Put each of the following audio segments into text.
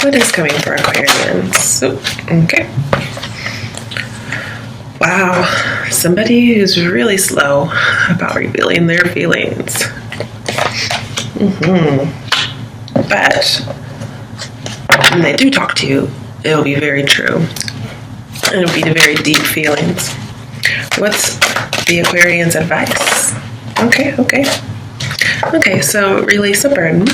What is coming for Aquarians? Okay. Wow, somebody who's really slow about revealing their feelings. But when they do talk to you, it'll be very true. And it'll be the very deep feelings. What's the Aquarian's advice? Okay, so release a burden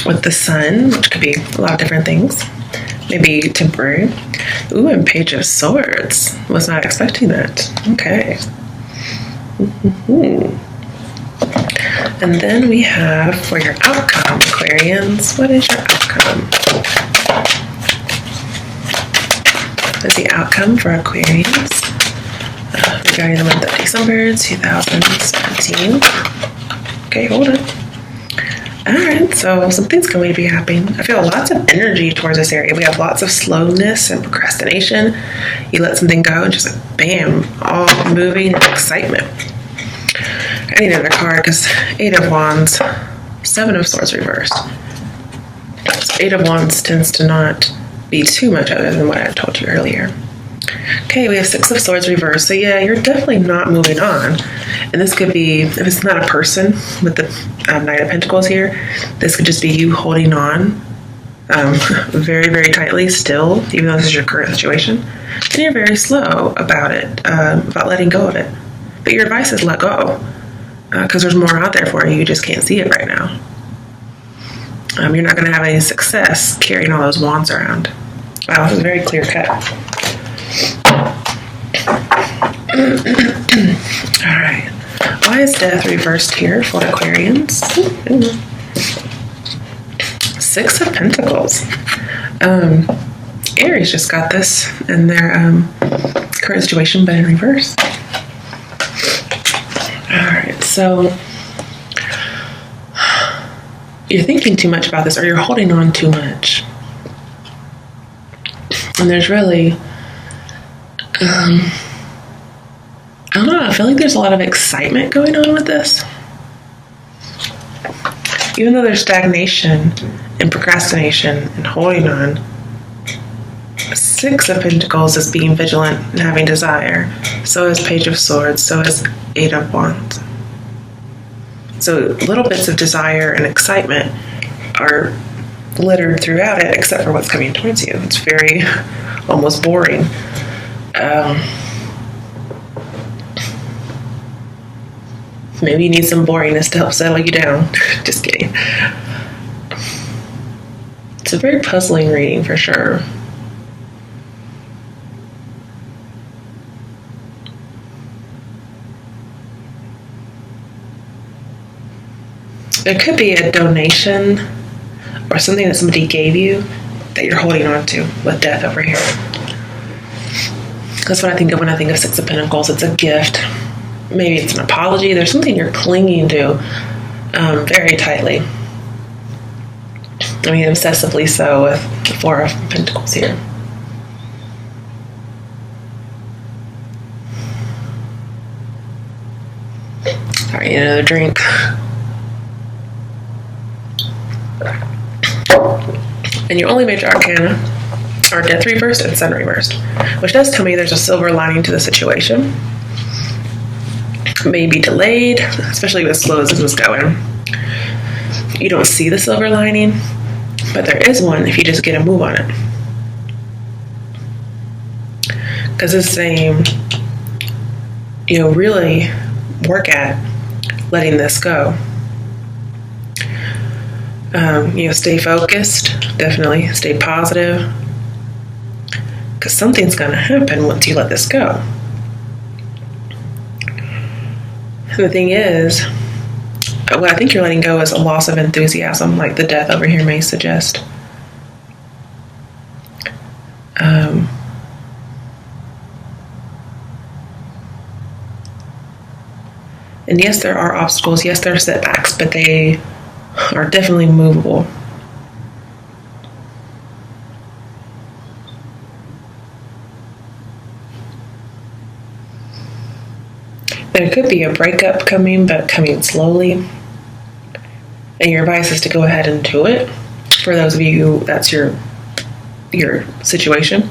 with the sun, which could be a lot of different things. Maybe temporary. Ooh, and Page of Swords. Was not expecting that. Okay. And then we have for your outcome, Aquarians. What is your outcome? What is the outcome for Aquarians regarding the month of December 2017? Okay, hold on. Alright, so something's going to be happening. I feel lots of energy towards this area. We have lots of slowness and procrastination. You let something go and just like, bam, all moving excitement. I need another card because 8 of Wands, 7 of Swords reversed. So 8 of Wands tends to not be too much other than what I told you earlier. Okay, we have 6 of Swords reversed. So yeah, you're definitely not moving on. And this could be, if it's not a person with the Knight of Pentacles here, this could just be you holding on very, very tightly still, even though this is your current situation. And you're very slow about it, about letting go of it. But your advice is let go, because there's more out there for you. You just can't see it right now. You're not going to have any success carrying all those wands around. Wow, this is very clear cut. All right. Why is death reversed here for Aquarians? 6 of Pentacles. Aries just got this in their current situation, but in reverse. All right, so you're thinking too much about this, or you're holding on too much. And there's really, I don't know, I feel like there's a lot of excitement going on with this. Even though there's stagnation and procrastination and holding on, 6 of Pentacles is being vigilant and having desire. So is Page of Swords. So is 8 of Wands. So little bits of desire and excitement are littered throughout it, except for what's coming towards you. It's very almost boring. Maybe you need some boringness to help settle you down. Just kidding. It's a very puzzling reading for sure. There could be a donation or something that somebody gave you that you're holding on to with death over here. That's what I think of when I think of 6 of Pentacles. It's a gift. Maybe it's an apology. There's something you're clinging to very tightly. I mean, obsessively so with the 4 of Pentacles here. All right, another drink. And your only major arcana are death reversed and sun reversed, which does tell me there's a silver lining to the situation. It may be delayed, especially as slow as this was going. You don't see the silver lining, but there is one if you just get a move on it. Because it's saying, really work at letting this go. Stay focused, definitely stay positive, because something's going to happen once you let this go. The thing is, what I think you're letting go is a loss of enthusiasm, like the death over here may suggest. And yes, there are obstacles, yes, there are setbacks, but they are definitely movable. There could be a breakup coming, but coming slowly. And your advice is to go ahead and do it. For those of you, that's your situation.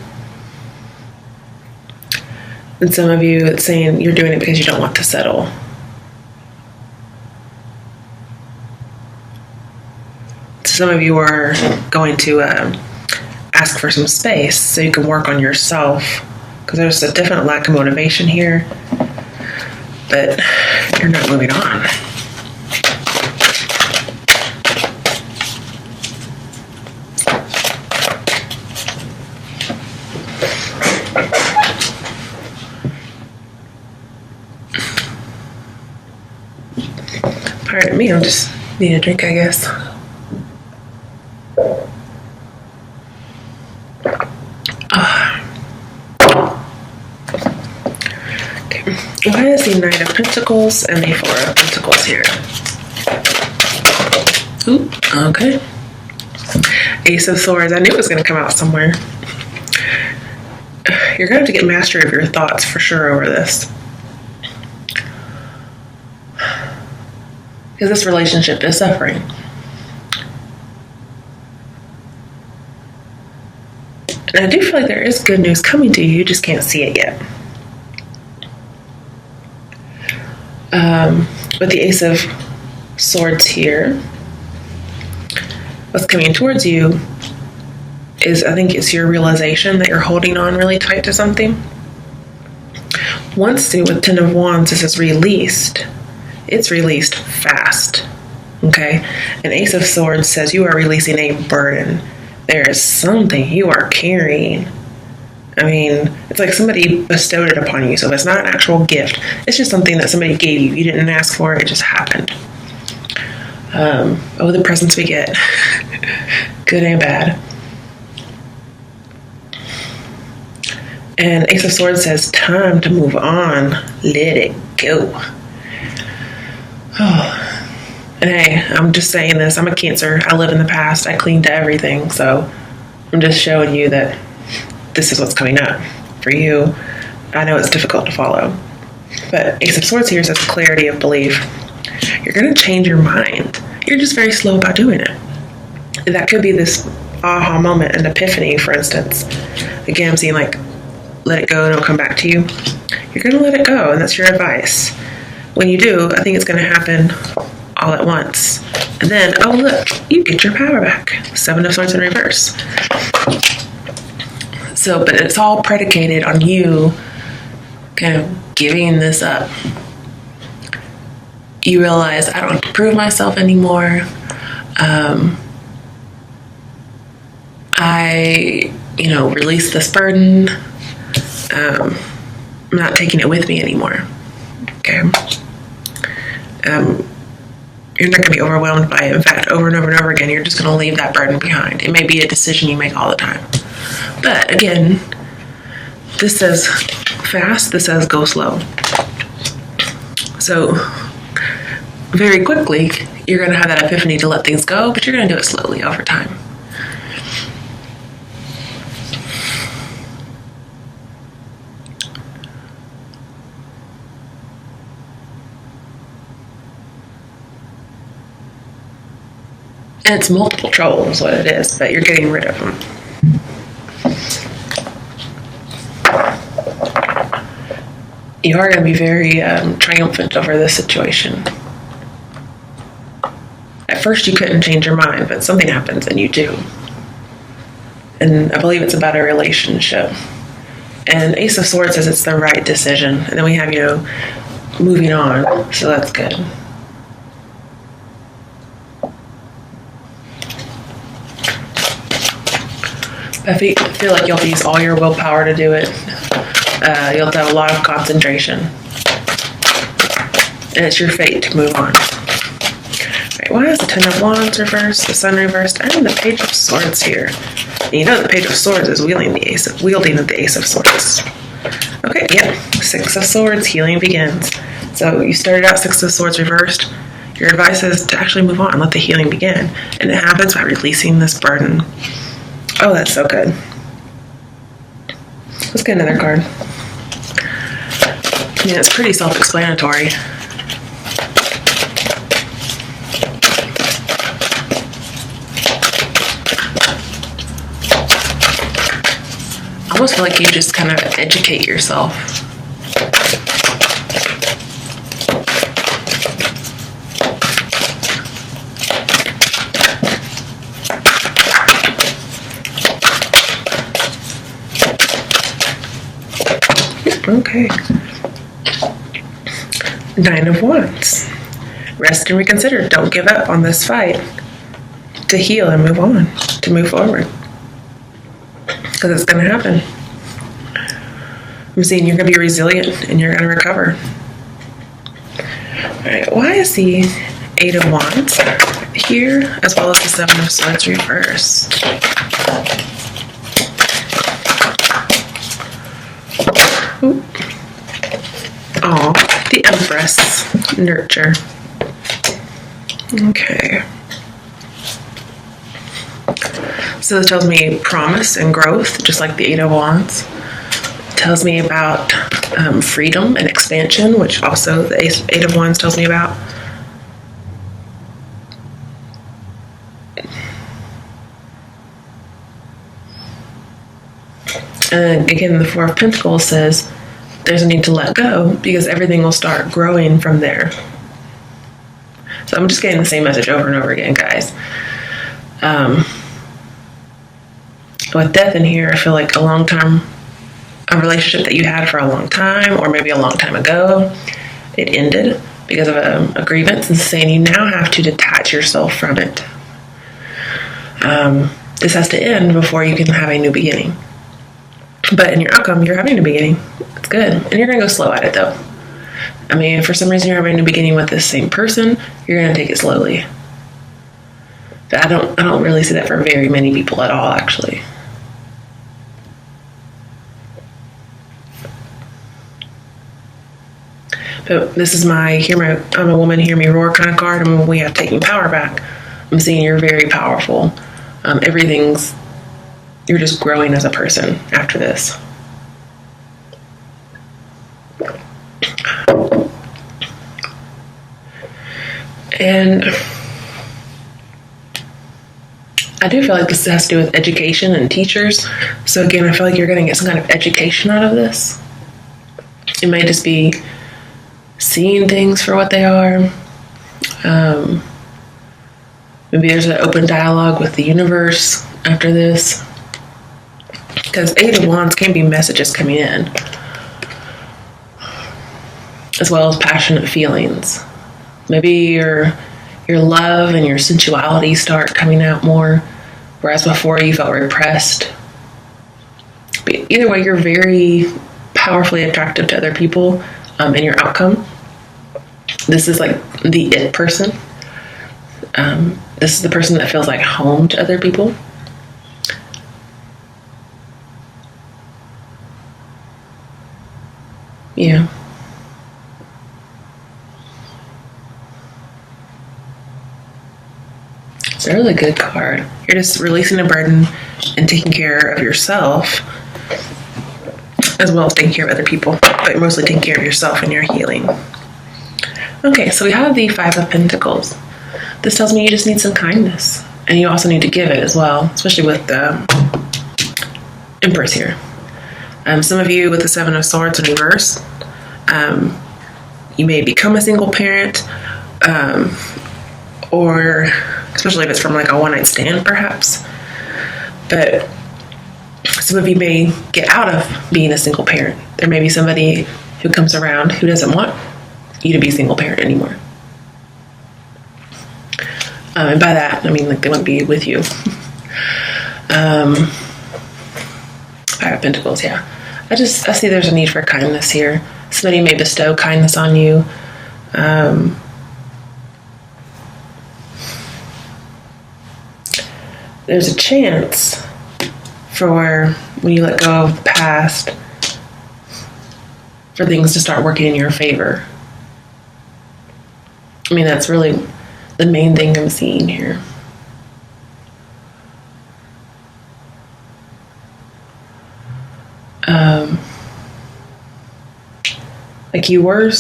And some of you, it's saying you're doing it because you don't want to settle. Some of you are going to ask for some space so you can work on yourself, because there's a definite lack of motivation here, but you're not moving on. Pardon me, I'll just need a drink, I guess. Why is the Knight of Pentacles and the Four of Pentacles here? Ooh, okay. Ace of Swords. I knew it was going to come out somewhere. You're going to have to get mastery of your thoughts for sure over this. Because this relationship is suffering. And I do feel like there is good news coming to you. You just can't see it yet. With the Ace of Swords here, what's coming towards you is, I think it's your realization that you're holding on really tight to something. Once with Ten of Wands, this is released. It's released fast. Okay? An Ace of Swords says you are releasing a burden. There is something you are carrying. I mean, it's like somebody bestowed it upon you. So it's not an actual gift. It's just something that somebody gave you. You didn't ask for it. It just happened. Oh, the presents we get. Good and bad. And Ace of Swords says, time to move on. Let it go. Oh. And hey, I'm just saying this. I'm a Cancer. I live in the past. I cling to everything. So I'm just showing you that this is what's coming up for you. I know it's difficult to follow. But Ace of Swords here says clarity of belief. You're going to change your mind. You're just very slow about doing it. And that could be this aha moment, an epiphany, for instance. Again, I'm seeing like, let it go and it'll come back to you. You're going to let it go, and that's your advice. When you do, I think it's going to happen all at once. And then, oh look, you get your power back. Seven of Swords in reverse. So, but it's all predicated on you kind of giving this up. You realize, I don't have to prove myself anymore. I, release this burden. I'm not taking it with me anymore. Okay. You're not going to be overwhelmed by it. In fact, over and over and over again, you're just going to leave that burden behind. It may be a decision you make all the time. But again, this says fast, this says go slow. So very quickly, you're going to have that epiphany to let things go, but you're going to do it slowly over time. And it's multiple troubles is what it is, but you're getting rid of them. You are going to be very triumphant over this situation. At first you couldn't change your mind, but something happens and you do. And I believe it's about a relationship. And Ace of Swords says it's the right decision. And then we have you moving on, so that's good. I feel like you'll use all your willpower to do it. You'll have to have a lot of concentration. And it's your fate to move on. Right, why is the Ten of Wands reversed, the Sun reversed, and the Page of Swords here? And you know the Page of Swords is wielding the Ace of Swords. Okay, yeah. Six of Swords, healing begins. So you started out Six of Swords reversed. Your advice is to actually move on, let the healing begin. And it happens by releasing this burden. Oh, that's so good. Let's get another card. Yeah, it's pretty self-explanatory. almost feel like you just kind of educate yourself. Okay. 9 of Wands. Rest and reconsider. Don't give up on this fight. To heal and move on. To move forward. Because it's going to happen. I'm seeing you're going to be resilient and you're going to recover. Alright, why is the 8 of Wands here as well as the 7 of Swords reversed? Ooh. Oh, the Empress. Nurture. Okay. So this tells me promise and growth, just like the 8 of Wands. It tells me about freedom and expansion, which also the 8 of Wands tells me about. And again, the 4 of Pentacles says there's a need to let go because everything will start growing from there. So I'm just getting the same message over and over again, guys. With death in here, I feel like a relationship that you had for a long time, or maybe a long time ago, it ended because of a grievance, and saying you now have to detach yourself from it. This has to end before you can have a new beginning. But in your outcome, you're having a beginning. It's good. And you're going to go slow at it, though. I mean, if for some reason you're having a beginning with this same person, you're going to take it slowly. But I don't really see that for very many people at all, actually. But this is my I'm a woman, hear me roar kind of card. And we have taking power back. I'm seeing you're very powerful. You're just growing as a person after this. And I do feel like this has to do with education and teachers. So again, I feel like you're going to get some kind of education out of this. It might just be seeing things for what they are. Maybe there's an open dialogue with the universe after this. Because 8 of Wands can be messages coming in, as well as passionate feelings. Maybe your love and your sensuality start coming out more, whereas before you felt repressed. But either way, you're very powerfully attractive to other people in your outcome. This is like the it person. This is the person that feels like home to other people. Yeah. It's a really good card. You're just releasing a burden and taking care of yourself, as well as taking care of other people, but you're mostly taking care of yourself and your healing. Okay, so we have the 5 of Pentacles. This tells me you just need some kindness, and you also need to give it as well, especially with the Empress here. Some of you with the 7 of Swords in reverse, you may become a single parent, or especially if it's from like a one-night stand, perhaps. But some of you may get out of being a single parent. There may be somebody who comes around who doesn't want you to be a single parent anymore. And by that, I mean like they won't be with you. 5 of Pentacles, yeah. I see there's a need for kindness here. Somebody may bestow kindness on you. There's a chance for when you let go of the past for things to start working in your favor. I mean, that's really the main thing I'm seeing here. Like you were,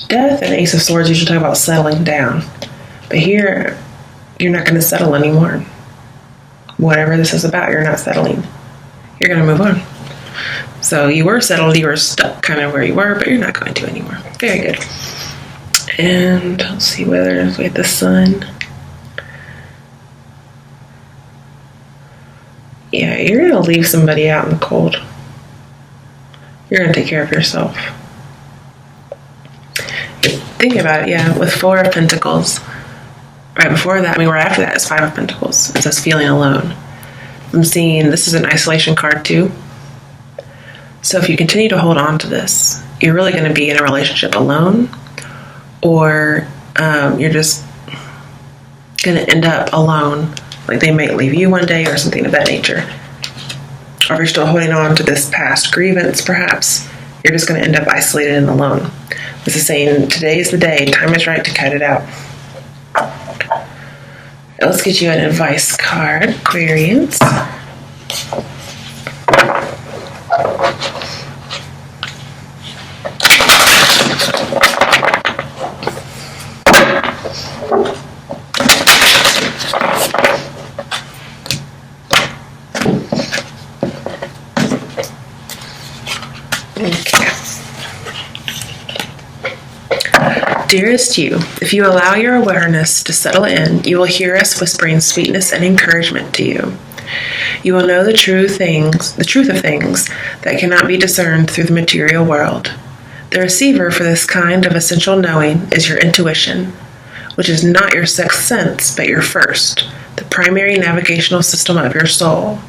Death and Ace of Swords usually talk about settling down. But here, you're not going to settle anymore. Whatever this is about, you're not settling. you're going to move on. So you were settled, you were stuck kind of where you were, but you're not going to anymore. Very good. And let's see whether we have the sun. Yeah, you're going to leave somebody out in the cold. You're going to take care of yourself. Think about it, yeah, with 4 of Pentacles. Right before that, where after that is 5 of Pentacles. It says feeling alone. I'm seeing this is an isolation card too. So if you continue to hold on to this, you're really going to be in a relationship alone, or you're just going to end up alone. Like they might leave you one day or something of that nature. Or if you're still holding on to this past grievance, perhaps, you're just going to end up isolated and alone. This is saying today is the day, time is right to cut it out. Let's get you an advice card, Aquarius. Dearest you, if you allow your awareness to settle in, you will hear us whispering sweetness and encouragement to you. You will know the truth of things that cannot be discerned through the material world. The receiver for this kind of essential knowing is your intuition, which is not your sixth sense, but your first, the primary navigational system of your soul.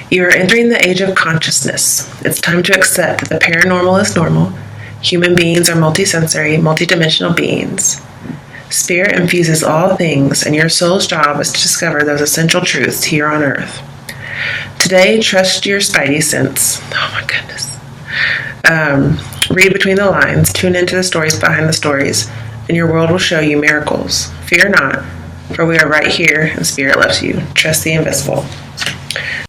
You are entering the age of consciousness. It's time to accept that the paranormal is normal. Human beings are multisensory, multidimensional beings. Spirit infuses all things, and your soul's job is to discover those essential truths here on Earth. Today, trust your spidey sense. Oh my goodness. Read between the lines, tune into the stories behind the stories, and your world will show you miracles. Fear not, for we are right here, and Spirit loves you. Trust the invisible.